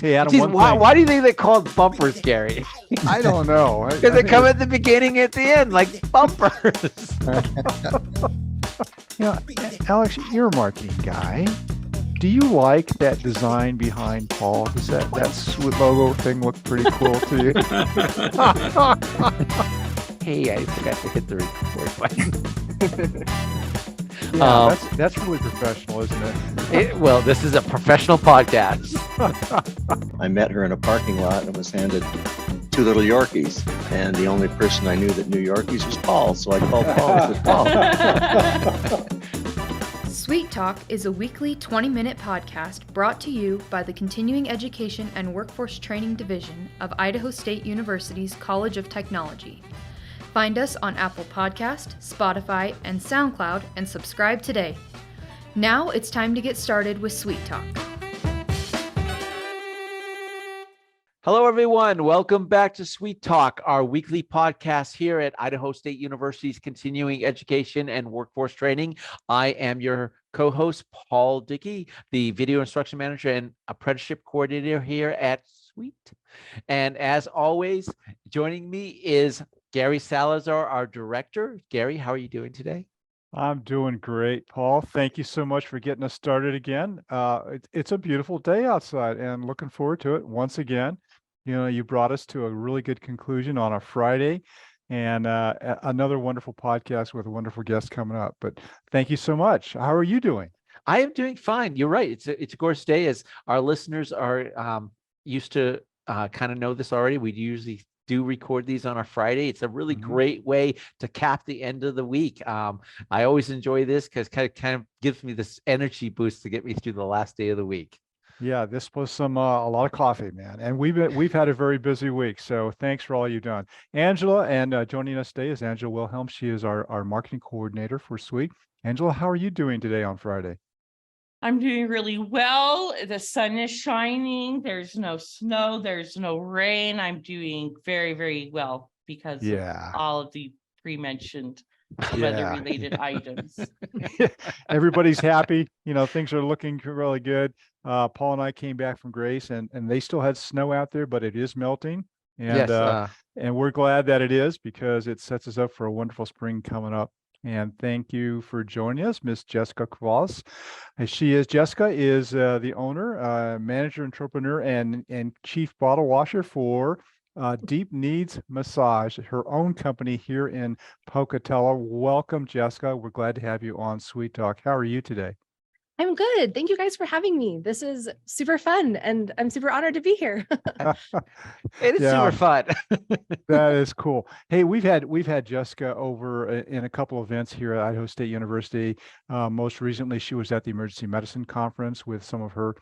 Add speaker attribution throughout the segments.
Speaker 1: Hey, Adam,
Speaker 2: Jeez,
Speaker 1: one
Speaker 2: why,
Speaker 1: thing.
Speaker 2: why do you think they're called bumpers, Gary?
Speaker 1: I don't know.
Speaker 2: Because they come at the beginning, at the end, like bumpers.
Speaker 1: Alex, you're a marketing guy. Do you like that design behind Paul? Does that logo thing look pretty cool to you?
Speaker 2: Hey, I forgot to hit the record button.
Speaker 1: Yeah, that's really professional, isn't it?
Speaker 2: Well, this is a professional podcast.
Speaker 3: I met her in a parking lot and was handed 2 little Yorkies. And the only person I knew that knew Yorkies was Paul. So I called Paul and said, Paul.
Speaker 4: Sweet Talk is a weekly 20-minute podcast brought to you by the Continuing Education and Workforce Training Division of Idaho State University's College of Technology. Find us on Apple Podcast, Spotify, and SoundCloud, and subscribe today. Now it's time to get started with Sweet Talk.
Speaker 2: Hello, everyone. Welcome back to Sweet Talk, our weekly podcast here at Idaho State University's Continuing Education and Workforce Training. I am your co-host, Paul Dickey, the Video Instruction Manager and Apprenticeship Coordinator here at Sweet. And as always, joining me is Gary Salazar, our Director. Gary, how are you doing today?
Speaker 1: I'm doing great, Paul. Thank you so much for getting us started again. It's a beautiful day outside and looking forward to it once again. You know, you brought us to a really good conclusion on a Friday and another wonderful podcast with a wonderful guest coming up. But thank you so much. How are you doing?
Speaker 2: I am doing fine. You're right. It's a gorgeous day, as our listeners are used to kind of know this already. We usually do record these on a Friday. It's a really great way to cap the end of the week. I always enjoy this because it kind of gives me this energy boost to get me through the last day of the week.
Speaker 1: Yeah, this was a lot of coffee, man, and we've had a very busy week. So thanks for all you've done, Angela. And joining us today is Angela Wilhelm. She is our marketing coordinator for Sweet. Angela, how are you doing today on Friday?
Speaker 5: I'm doing really well. The sun is shining. There's no snow. There's no rain. I'm doing very, very well because of all of the pre-mentioned weather-related items.
Speaker 1: Everybody's happy. You know, things are looking really good. Paul and I came back from Grace, and they still had snow out there, but it is melting. And and we're glad that it is, because it sets us up for a wonderful spring coming up. And thank you for joining us, Miss Jessica Kowallis. Jessica is the owner, manager, entrepreneur, and chief bottle washer for Deep Kneads Massage, her own company here in Pocatello. Welcome, Jessica. We're glad to have you on Sweet Talk. How are you today?
Speaker 6: I'm good. Thank you guys for having me. This is super fun, and I'm super honored to be here.
Speaker 2: It is super fun.
Speaker 1: That is cool. Hey, we've had Jessica over in a couple of events here at Idaho State University. Most recently, she was at the Emergency Medicine Conference with some of her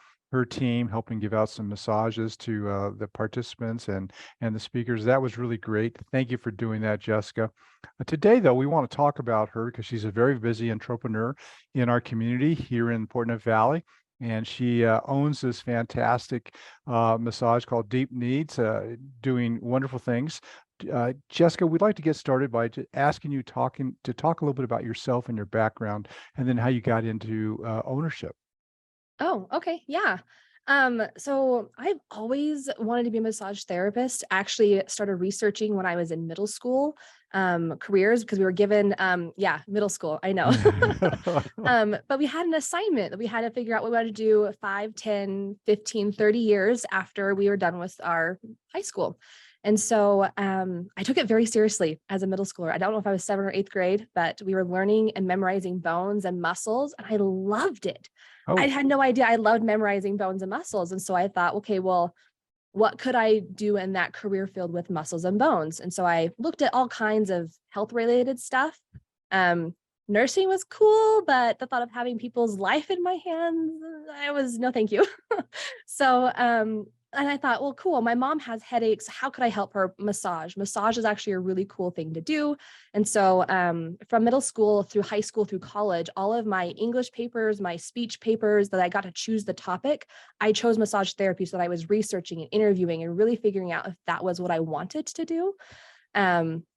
Speaker 1: team, helping give out some massages to the participants and the speakers. That was really great. Thank you for doing that, Jessica. Today, though, we want to talk about her because she's a very busy entrepreneur in our community here in Port Neff Valley. And she owns this fantastic massage called Deep Kneads, doing wonderful things. Jessica, we'd like to get started by asking you to talk a little bit about yourself and your background, and then how you got into ownership.
Speaker 6: Oh, okay. Yeah. So I've always wanted to be a massage therapist. Actually started researching when I was in middle school, careers, because we were given, middle school, I know. But we had an assignment that we had to figure out what we wanted to do 5, 10, 15, 30 years after we were done with our high school. And so I took it very seriously as a middle schooler. I don't know if I was 7th or 8th grade, but we were learning and memorizing bones and muscles, and I loved it. Oh. I had no idea I loved memorizing bones and muscles. And so I thought, okay, well, what could I do in that career field with muscles and bones? And so I looked at all kinds of health related stuff. Nursing was cool, but the thought of having people's life in my hands, no, thank you. So, and I thought, well, cool. My mom has headaches. How could I help her? Massage is actually a really cool thing to do. And so from middle school through high school through college, all of my English papers, my speech papers that I got to choose the topic, I chose massage therapy. So that I was researching and interviewing and really figuring out if that was what I wanted to do.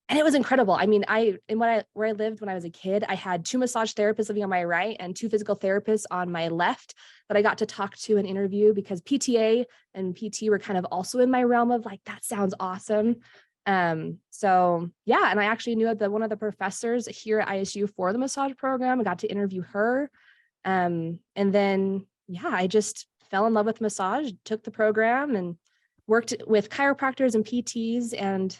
Speaker 6: And it was incredible. I mean, where I lived when I was a kid, I had 2 massage therapists living on my right and 2 physical therapists on my left that I got to talk to and interview, because PTA and PT were kind of also in my realm of like, that sounds awesome. So yeah, and I actually knew one of the professors here at ISU for the massage program. I got to interview her. And then, yeah, I just fell in love with massage, took the program and worked with chiropractors and PTs. And,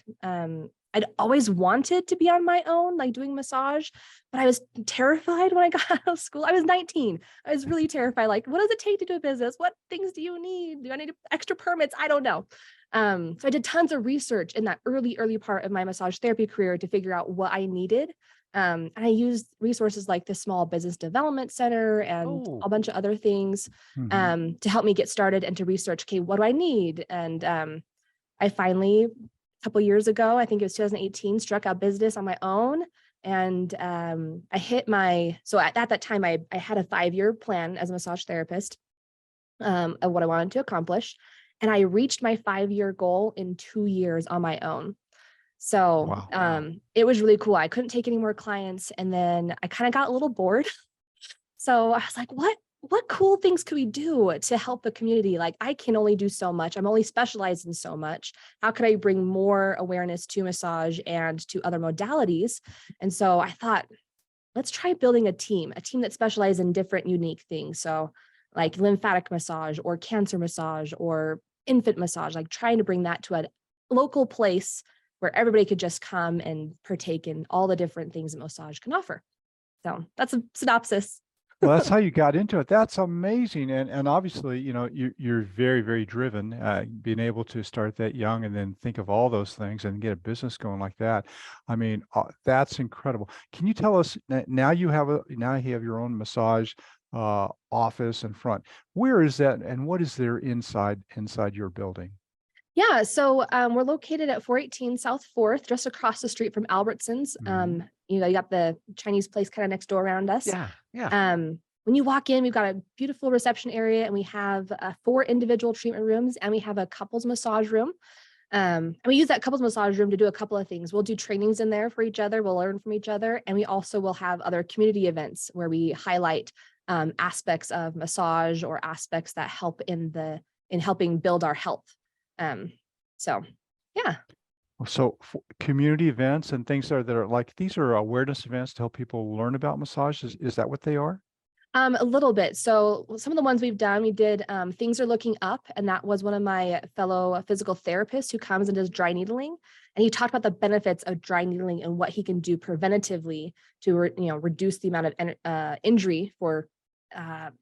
Speaker 6: I'd always wanted to be on my own, like doing massage, but I was terrified when I got out of school. I was 19. I was really terrified. Like, what does it take to do a business? What things do you need? Do I need extra permits? I don't know. So I did tons of research in that early part of my massage therapy career to figure out what I needed. And I used resources like the Small Business Development Center and a bunch of other things to help me get started and to research, okay, what do I need? And I finally, a couple years ago, I think it was 2018, struck out business on my own. And I hit so at that time, I had a 5-year plan as a massage therapist of what I wanted to accomplish. And I reached my 5-year goal in 2 years on my own. So it was really cool. I couldn't take any more clients. And then I kind of got a little bored. So I was like, what cool things could we do to help the community? Like, I can only do so much. I'm only specialized in so much. How could I bring more awareness to massage and to other modalities? And so I thought, let's try building a team that specializes in different unique things. So like lymphatic massage or cancer massage or infant massage, like trying to bring that to a local place where everybody could just come and partake in all the different things that massage can offer. So that's a synopsis.
Speaker 1: Well, that's how you got into it. That's amazing. And obviously, you know, you're very, very driven, being able to start that young and then think of all those things and get a business going like that. I mean, that's incredible. Can you tell us now you have your own massage office and front. Where is that and what is there inside your building?
Speaker 6: Yeah, so we're located at 418 South 4th, just across the street from Albertsons. You know, you got the Chinese place kind of next door around us.
Speaker 2: Yeah.
Speaker 6: When you walk in, we've got a beautiful reception area, and we have 4 individual treatment rooms, and we have a couples massage room. And we use that couples massage room to do a couple of things. We'll do trainings in there for each other. We'll learn from each other. And we also will have other community events where we highlight aspects of massage or aspects that help in helping build our health. So, yeah.
Speaker 1: So community events and things that are like, these are awareness events to help people learn about massage. Is that what they are?
Speaker 6: A little bit. So some of the ones we did Things Are Looking Up. And that was one of my fellow physical therapists who comes and does dry needling. And he talked about the benefits of dry needling and what he can do preventatively to reduce the amount of injury for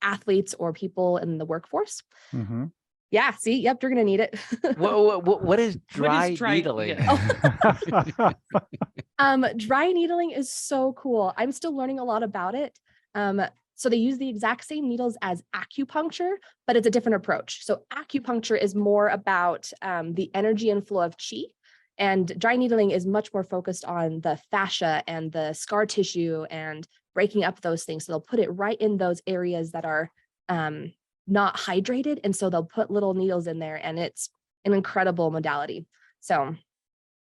Speaker 6: athletes or people in the workforce.
Speaker 1: Mm-hmm.
Speaker 6: Yeah. See, yep. You're going to need it.
Speaker 2: What is dry needling?
Speaker 5: Yeah.
Speaker 6: Dry needling is so cool. I'm still learning a lot about it. So they use the exact same needles as acupuncture, but it's a different approach. So acupuncture is more about the energy and flow of chi, and dry needling is much more focused on the fascia and the scar tissue and breaking up those things. So they'll put it right in those areas that are not hydrated. And so they'll put little needles in there, and it's an incredible modality. So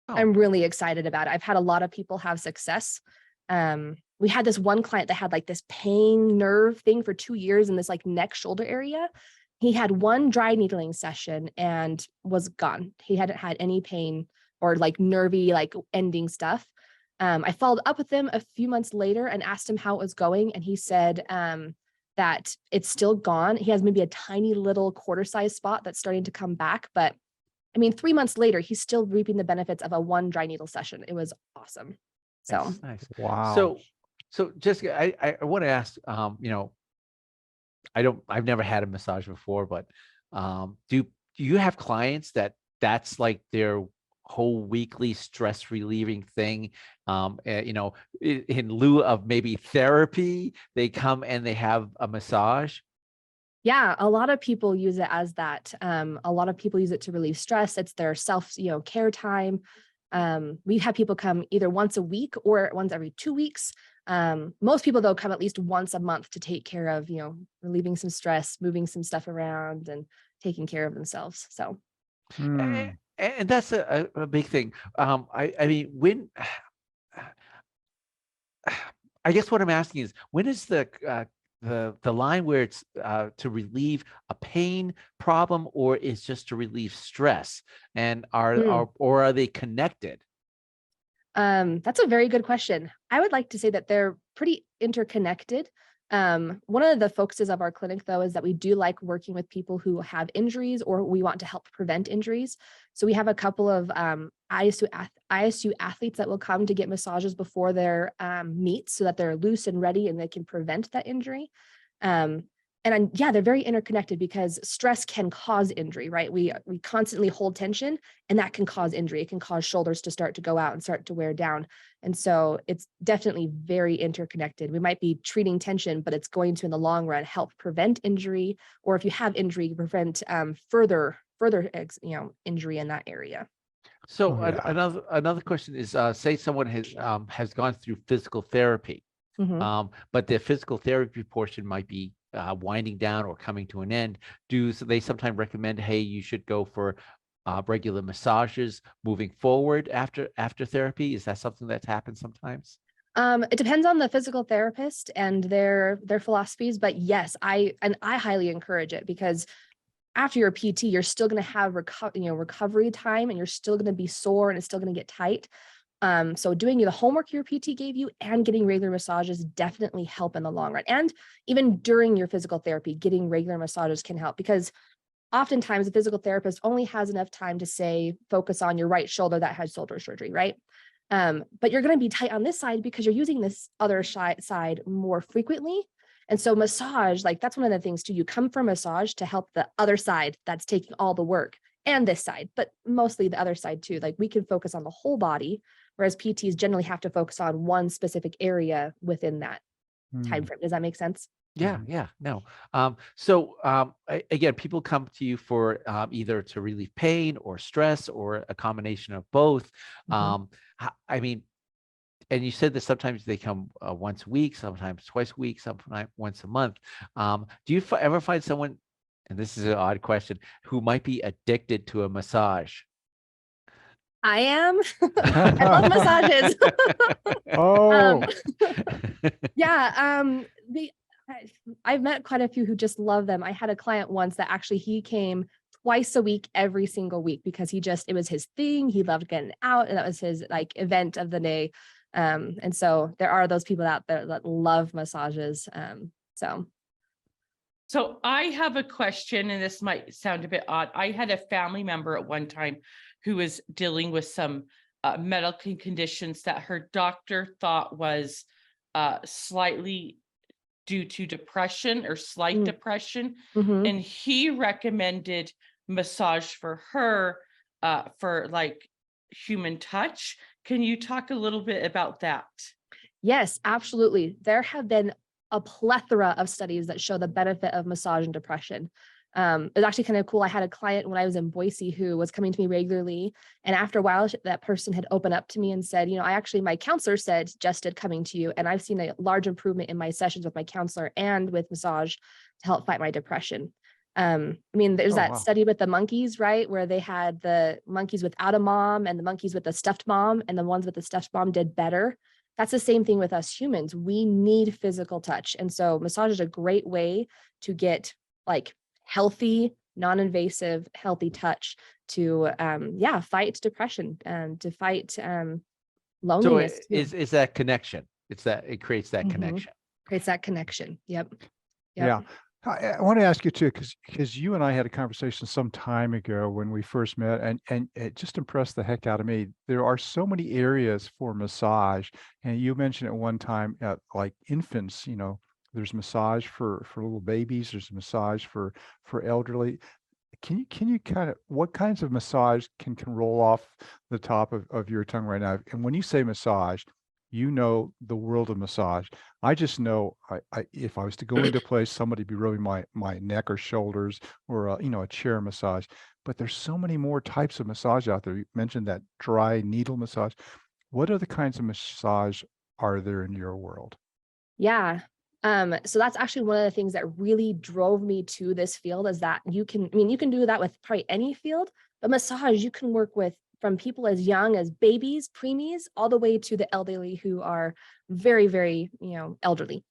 Speaker 6: I'm really excited about it. I've had a lot of people have success. We had this one client that had like this pain nerve thing for 2 years in this like neck shoulder area. He had one dry needling session and was gone. He hadn't had any pain or like nervy, like ending stuff. I followed up with him a few months later and asked him how it was going. And he said, that it's still gone. He has maybe a tiny little quarter-sized spot that's starting to come back. But I mean, 3 months later, he's still reaping the benefits of a one dry needle session. It was awesome. So
Speaker 2: that's nice.
Speaker 1: Wow.
Speaker 2: So Jessica, I want to ask, I've never had a massage before, but do you have clients that's like their whole weekly stress relieving thing? In lieu of maybe therapy, they come and they have a massage.
Speaker 6: yeah, a lot of people use it as that. A lot of people use it to relieve stress. It's their self, care time. We've had people come either once a week or once every 2 weeks. Most people though come at least once a month to take care of, relieving some stress, moving some stuff around and taking care of themselves. So.
Speaker 2: And that's a big thing. I mean, when I guess what I'm asking is, when is the line where it's to relieve a pain problem, or is just to relieve stress, and are they connected?
Speaker 6: That's a very good question. I would like to say that they're pretty interconnected. One of the focuses of our clinic, though, is that we do like working with people who have injuries or we want to help prevent injuries. So we have a couple of ISU athletes that will come to get massages before their meets so that they're loose and ready and they can prevent that injury. Yeah, they're very interconnected because stress can cause injury, right? We constantly hold tension and that can cause injury. It can cause shoulders to start to go out and start to wear down. And so it's definitely very interconnected. We might be treating tension, but it's going to, in the long run, help prevent injury, or if you have injury, prevent further injury in that area.
Speaker 2: So another question is, say someone has gone through physical therapy, but their physical therapy portion might be winding down or coming to an end. So they sometimes recommend, hey, you should go for regular massages moving forward after therapy? Is that something that's happened sometimes?
Speaker 6: It depends on the physical therapist and their philosophies, but yes, I highly encourage it, because after your PT, you're still going to have recovery time, and you're still going to be sore and it's still going to get tight. So doing the homework your PT gave you and getting regular massages definitely help in the long run. And even during your physical therapy, getting regular massages can help, because oftentimes the physical therapist only has enough time to say, focus on your right shoulder that had shoulder surgery, right? But you're going to be tight on this side because you're using this other side more frequently. And so massage, like, that's one of the things too. You come for massage to help the other side that's taking all the work, and this side, but mostly the other side too. Like, we can focus on the whole body, whereas PTs generally have to focus on one specific area within that time frame. Does that make sense?
Speaker 2: Yeah, no. Again, people come to you for either to relieve pain or stress or a combination of both. I mean, and you said that sometimes they come once a week, sometimes twice a week, sometimes once a month. Do you ever find someone, and this is an odd question, who might be addicted to a massage?
Speaker 6: I am. I love massages. I've met quite a few who just love them. I had a client once that actually he came twice a week, every single week, because it was his thing. He loved getting out, and that was his event of the day. And so there are those people out there that love massages.
Speaker 5: So I have a question, and this might sound a bit odd. I had a family member at one time who was dealing with some medical conditions that her doctor thought was slightly due to depression or slight depression. And he recommended massage for her for human touch. Can you talk a little bit about that?
Speaker 6: Yes, absolutely. There have been a plethora of studies that show the benefit of massage and depression. It was actually kind of cool. I had a client when I was in Boise who was coming to me regularly. And after a while, that person had opened up to me and said, my counselor suggested coming to you. And I've seen a large improvement in my sessions with my counselor and with massage to help fight my depression. There's that study with the monkeys, right? Where they had the monkeys without a mom and the monkeys with the stuffed mom, and the ones with the stuffed mom did better. That's the same thing with us humans. We need physical touch. And so massage is a great way to get healthy, non-invasive, healthy touch to fight depression and to fight loneliness.
Speaker 2: So is that connection? It creates that connection.
Speaker 6: Creates that connection. Yep.
Speaker 1: Yeah. I want to ask you too, because you and I had a conversation some time ago when we first met, and it just impressed the heck out of me. There are so many areas for massage, and you mentioned at one time, like infants, there's massage for little babies, there's massage for elderly. Can you kind of, what kinds of massage can roll off the top of your tongue right now? And when you say massage, the world of massage. I just know if I was to go into a place, somebody be rubbing my neck or shoulders, or a chair massage. But there's so many more types of massage out there. You mentioned that dry needle massage. What other kinds of massage are there in your world?
Speaker 6: Yeah. So that's actually one of the things that really drove me to this field, is that you can do that with probably any field, but massage, you can work with from people as young as babies, preemies, all the way to the elderly who are very, very, elderly.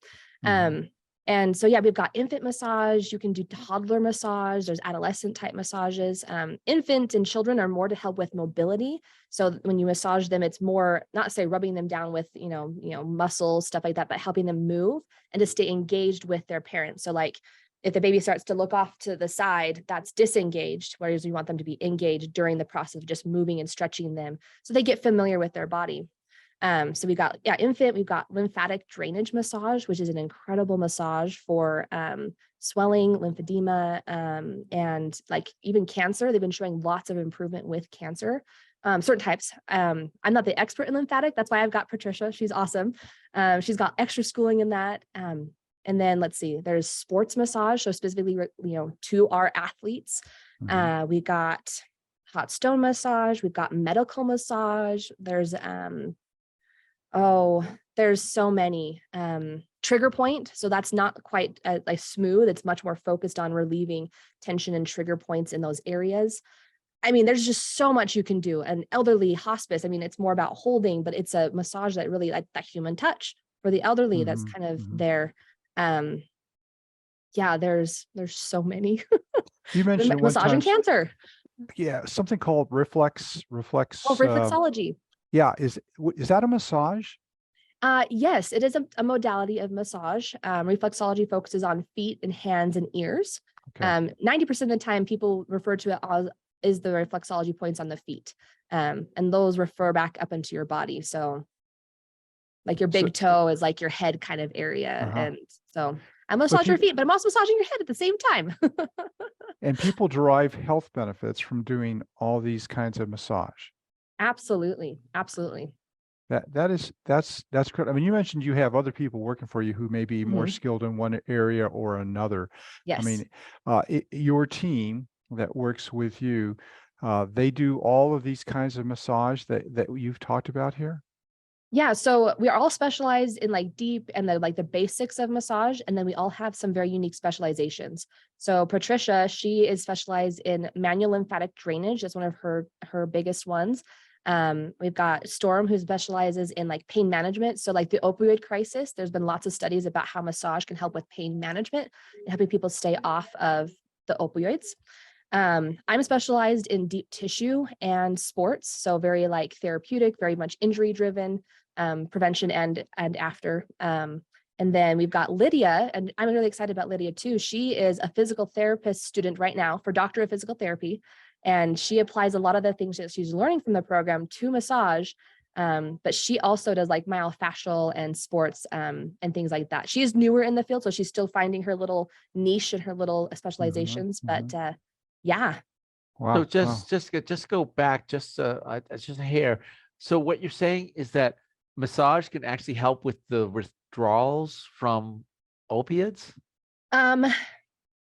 Speaker 6: And so, yeah, we've got infant massage. You can do toddler massage. There's adolescent type massages. Infant and children are more to help with mobility. So when you massage them, it's more, not say rubbing them down with, muscles, stuff like that, but helping them move and to stay engaged with their parents. So like if the baby starts to look off to the side, that's disengaged, whereas you want them to be engaged during the process of just moving and stretching them so they get familiar with their body. So we've got, infant, we've got lymphatic drainage massage, which is an incredible massage for swelling, lymphedema, and like even cancer. They've been showing lots of improvement with cancer, certain types. I'm not the expert in lymphatic. That's why I've got Patricia. She's awesome. She's got extra schooling in that. And then let's see, there's sports massage. So specifically, to our athletes, we got hot stone massage. We've got medical massage. There's there's so many. Trigger point. So that's not quite like smooth. It's much more focused on relieving tension and trigger points in those areas. I mean, there's just so much you can do. An elderly hospice, I mean, it's more about holding, but it's a massage that really, like that human touch for the elderly, that's kind of there. There's so many.
Speaker 1: You mentioned
Speaker 6: massaging cancer.
Speaker 1: Yeah, something called reflex.
Speaker 6: Reflexology.
Speaker 1: Yeah, is that a massage?
Speaker 6: Yes, it is a modality of massage. Reflexology focuses on feet and hands and ears. Okay. 90% of the time, people refer to it as the reflexology points on the feet, and those refer back up into your body. So, like your big toe is like your head kind of area, and so I massage your feet, but I'm also massaging your head at the same time.
Speaker 1: And people derive health benefits from doing all these kinds of massage.
Speaker 6: Absolutely.
Speaker 1: That's correct. I mean, you mentioned you have other people working for you who may be more skilled in one area or another.
Speaker 6: Yes.
Speaker 1: I mean, your team that works with you, they do all of these kinds of massage that you've talked about here?
Speaker 6: Yeah, so we are all specialized in like deep and the basics of massage, and then we all have some very unique specializations. So Patricia, she is specialized in manual lymphatic drainage. That's one of her biggest ones. We've got Storm, who specializes in like pain management. So like the opioid crisis, there's been lots of studies about how massage can help with pain management and helping people stay off of the opioids. I'm specialized in deep tissue and sports. So very like therapeutic, very much injury driven, prevention and after. And then we've got Lydia, and I'm really excited about Lydia too. She is a physical therapist student right now for Doctor of Physical Therapy. And she applies a lot of the things that she's learning from the program to massage. But she also does like myofascial and sports and things like that. She is newer in the field, so she's still finding her little niche and her little specializations. But yeah.
Speaker 2: Wow. So just go back just a hair. So what you're saying is that massage can actually help with the withdrawals from opiates?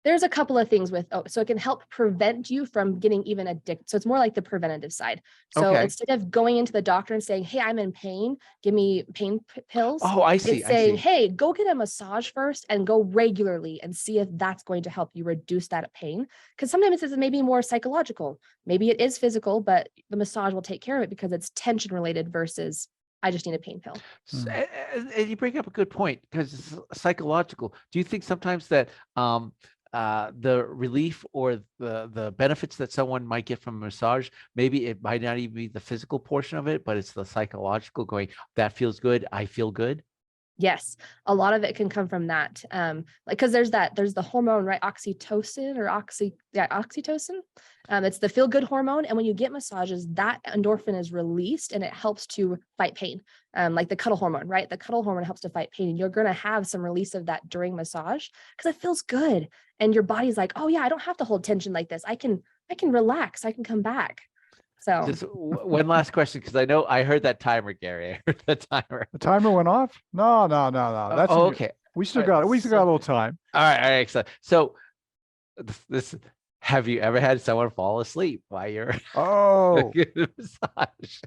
Speaker 6: There's a couple of things so it can help prevent you from getting even addicted. So it's more like the preventative side. So instead of going into the doctor and saying, hey, I'm in pain, give me pain pills.
Speaker 2: Oh, I see.
Speaker 6: It's saying, hey, go get a massage first and go regularly and see if that's going to help you reduce that pain. Because sometimes it's maybe more psychological. Maybe it is physical, but the massage will take care of it because it's tension related versus I just need a pain pill.
Speaker 2: And you bring up a good point because it's psychological. Do you think sometimes that the relief or the benefits that someone might get from a massage, maybe it might not even be the physical portion of it, but it's the psychological going, that feels good, I feel good?
Speaker 6: Yes, a lot of it can come from that. Because there's the hormone, right? Oxytocin or oxytocin. It's the feel good hormone. And when you get massages, that endorphin is released and it helps to fight pain. Like the cuddle hormone, right? The cuddle hormone helps to fight pain. And you're going to have some release of that during massage because it feels good. And your body's like, oh yeah, I don't have to hold tension like this. I can relax. I can come back. So
Speaker 2: just one last question, because I know I heard that timer, Gary. I heard that timer.
Speaker 1: The timer went off? No. That's
Speaker 2: okay.
Speaker 1: We still got a little time.
Speaker 2: All right. So this, have you ever had someone fall asleep while you're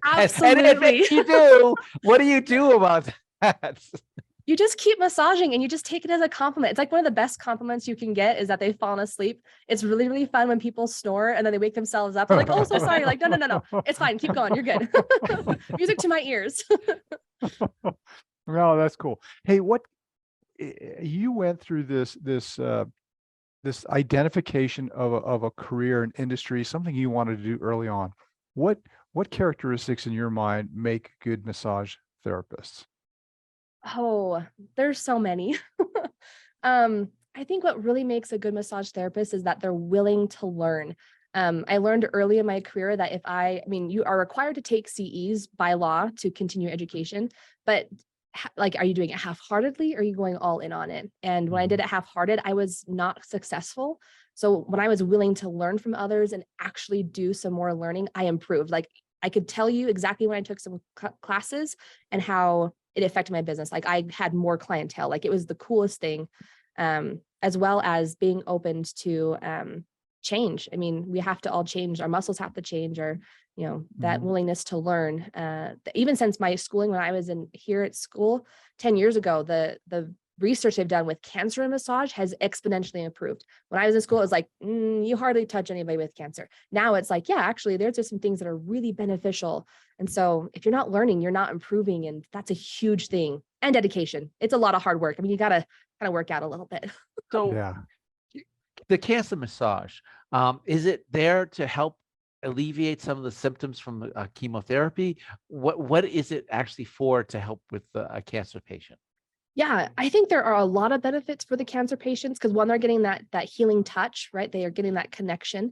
Speaker 6: Absolutely.
Speaker 2: And if you do, what do you do about that?
Speaker 6: you just keep massaging and you just take it as a compliment. It's like one of the best compliments you can get is that they've fallen asleep. It's really, really fun when people snore and then they wake themselves up. They're like, oh, so sorry. Like, no. It's fine. Keep going. You're good. Music to my ears.
Speaker 1: Well, that's cool. Hey, you went through this identification of a career and industry, something you wanted to do early on. What characteristics in your mind make good massage therapists?
Speaker 6: Oh, there's so many. I think what really makes a good massage therapist is that they're willing to learn. I learned early in my career that I mean, you are required to take CEs by law to continue education, but like, are you doing it half-heartedly or are you going all in on it? And when I did it half-hearted, I was not successful. So when I was willing to learn from others and actually do some more learning, I improved. Like, I could tell you exactly when I took some classes and how it affected my business. Like, I had more clientele, like it was the coolest thing, as well as being open to change. I mean, we have to all change. Our muscles have to change, or, that willingness to learn. Even since my schooling, when I was here at school 10 years ago, the research they've done with cancer and massage has exponentially improved. When I was in school, it was like, you hardly touch anybody with cancer. Now it's like, yeah, actually, there's just some things that are really beneficial. And so if you're not learning, you're not improving. And that's a huge thing. And dedication. It's a lot of hard work. I mean, you got to kind of work out a little bit.
Speaker 2: So
Speaker 1: Yeah.
Speaker 2: The cancer massage, is it there to help alleviate some of the symptoms from chemotherapy? What is it actually for to help with a cancer patient?
Speaker 6: Yeah, I think there are a lot of benefits for the cancer patients because one, they're getting that healing touch, right? They are getting that connection,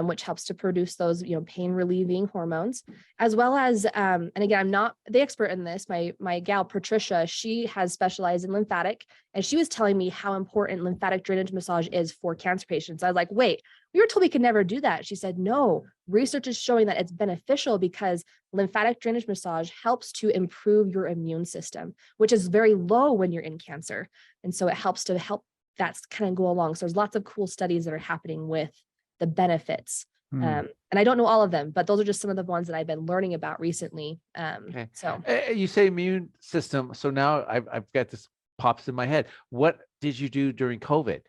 Speaker 6: which helps to produce those, pain relieving hormones, as well as, and again, I'm not the expert in this. My gal Patricia, she has specialized in lymphatic, and she was telling me how important lymphatic drainage massage is for cancer patients. I was like, wait, we were told we could never do that. She said, no, research is showing that it's beneficial because lymphatic drainage massage helps to improve your immune system, which is very low when you're in cancer. And so it helps to help that kind of go along. So there's lots of cool studies that are happening with the benefits. And I don't know all of them, but those are just some of the ones that I've been learning about recently.
Speaker 2: Okay.
Speaker 6: So
Speaker 2: you say immune system. So now I've got this pops in my head. What did you do during COVID?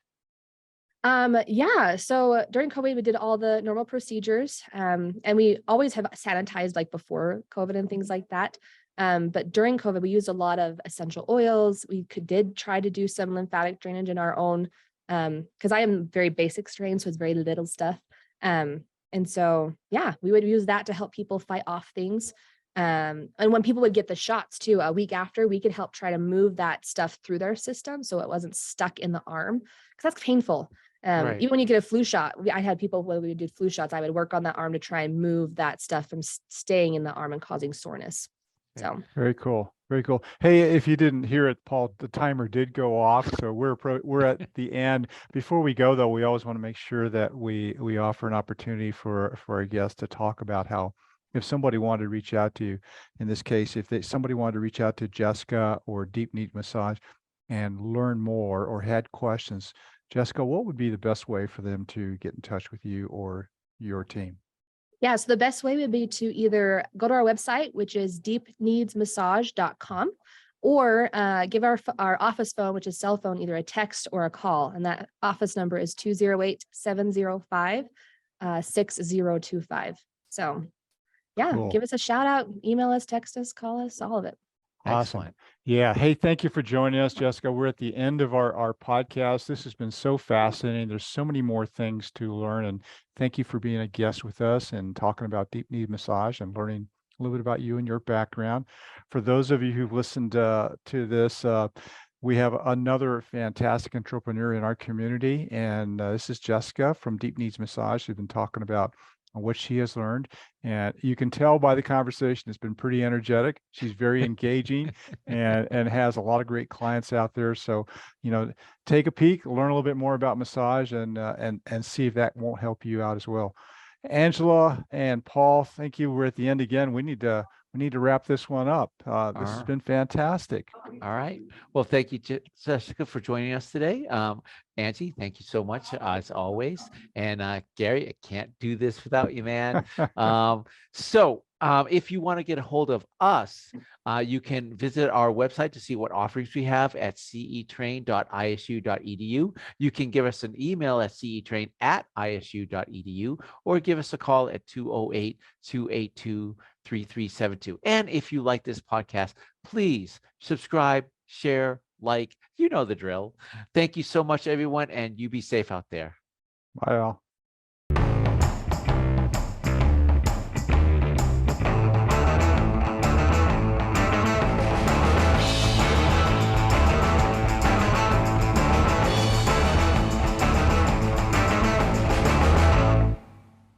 Speaker 6: Yeah. So during COVID, we did all the normal procedures, and we always have sanitized like before COVID and things like that. But during COVID, we used a lot of essential oils. We did try to do some lymphatic drainage in our own, because I am very basic strain, so it's very little stuff. And so, yeah, we would use that to help people fight off things. And when people would get the shots too, a week after, we could help try to move that stuff through their system so it wasn't stuck in the arm, because that's painful.
Speaker 2: Right.
Speaker 6: Even when you get a flu shot, I had people when we did flu shots, I would work on that arm to try and move that stuff from staying in the arm and causing soreness. So
Speaker 1: very cool. Very cool. Hey, if you didn't hear it, Paul, the timer did go off. So we're at the end. Before we go, though, we always want to make sure that we offer an opportunity for our guests to talk about how, if somebody wanted to reach out to you, in this case, if somebody wanted to reach out to Jessica or Deep Knead Massage and learn more or had questions, Jessica, what would be the best way for them to get in touch with you or your team?
Speaker 6: Yeah, so the best way would be to either go to our website, which is deepneadsmassage.com, or give our office phone, which is cell phone, either a text or a call. And that office number is 208-705-6025. So yeah,
Speaker 1: Cool.
Speaker 6: Give us a shout out, email us, text us, call us, all of it.
Speaker 1: Awesome.
Speaker 2: Excellent.
Speaker 1: Yeah. Hey, thank you for joining us, Jessica. We're at the end of our podcast. This has been so fascinating. There's so many more things to learn. And thank you for being a guest with us and talking about Deep Knead Massage and learning a little bit about you and your background. For those of you who've listened to this, we have another fantastic entrepreneur in our community. And this is Jessica from Deep Knead Massage, who's been talking about what she has learned. And you can tell by the conversation, it's been pretty energetic. She's very engaging and has a lot of great clients out there. So, take a peek, learn a little bit more about massage and see if that won't help you out as well. Angela and Paul, thank you. We're at the end again. We need to need to wrap this one up. This has been fantastic.
Speaker 2: All right. Well, thank you, Jessica, for joining us today. Angie, thank you so much as always. And Gary, I can't do this without you, man. If you want to get a hold of us, you can visit our website to see what offerings we have at cetrain.isu.edu. You can give us an email at cetrain@isu.edu, or give us a call at 208-282-3372. And if you like this podcast, please subscribe, share, like, you know the drill. Thank you so much, everyone, and you be safe out there.
Speaker 1: Bye all.